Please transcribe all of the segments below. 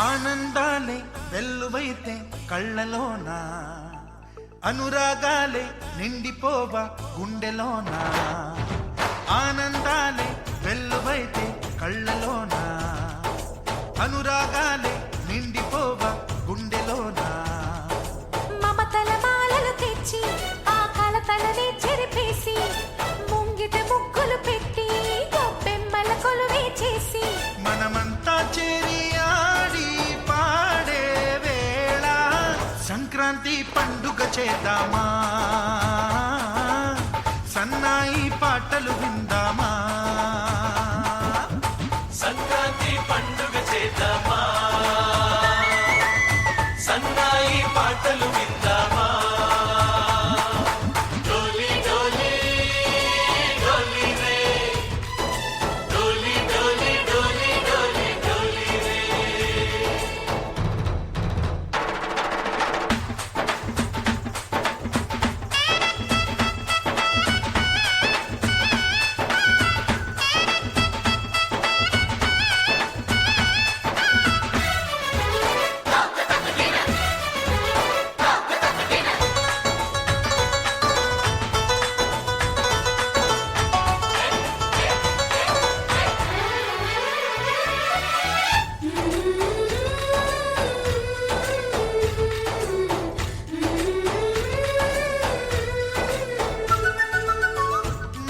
ఆనందాలే వెల్లువైతే కళ్ళలోన, అనురాగాలే నిండిపోవా గుండెలోన. ఆనందాలే వెల్లువైతే కళ్ళలోన, అనురాగాలే నిండిపోవా గుండెలోన. మమతల మాలలు తెచ్చి ఆ కలతలనే చెరిపేసి, ముంగిట ముగ్గులు పెట్టి గొప్పెమ్మల కొలువే చేసి, మనమంతా చేరి ఆడి పాడే వేళ సంక్రాంతి పండుగ చేద్దామా, సన్నాయి పాటలు విందామా. సంక్రాంతి పండుగ చేద్దామా, సన్నాయి పాటలు విందామా. డోలి డోలి డోలి రే, డోలి డోలి డోలి డోలి డోలి రే.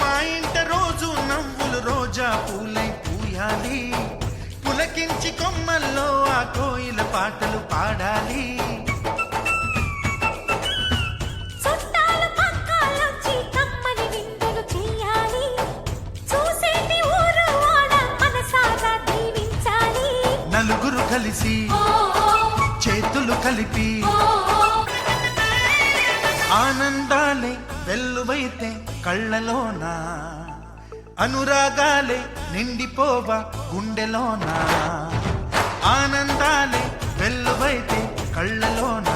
మా ఇంట రోజు నవ్వులు రోజా పూలై పూయాలి, పులకించి కొమ్మల్లో ఆ కోయిల పాటలు పాడాలి. చుట్టాలు పక్కాలొచ్చి కమ్మని విందులు చెయ్యాలి, చూసేటి ఊరు వాడ మనసారా దీవించాలి. నలుగురు కలిసి చేతులు కలిపి ఆనందాలే వెల్లువైతే కళ్ళలోన, అనురాగాలే నిండిపోవా గుండెలోన. ఆనందాలే వెల్లువైతే కళ్ళలోన,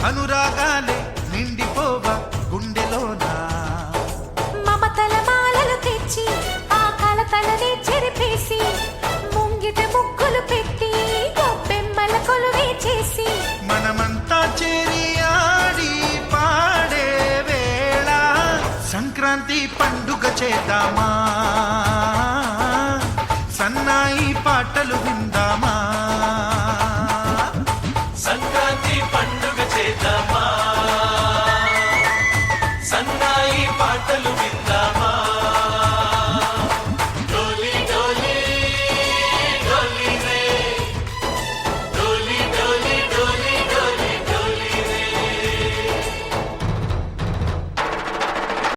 అనురాగాలే నిండిపోవా గుండెలోన. మమతల మాలలు తెచ్చి ఆ కలతలనే చెరిపేసి, ముంగిట ముగ్గులు పెట్టి గొప్పెమ్మల కొలువే చేసి, మనమంతా చేరి ఆడి పాడే వేళ సంక్రాంతి పండుగ చేద్దామా, సన్నాయి పాటలు విందామా.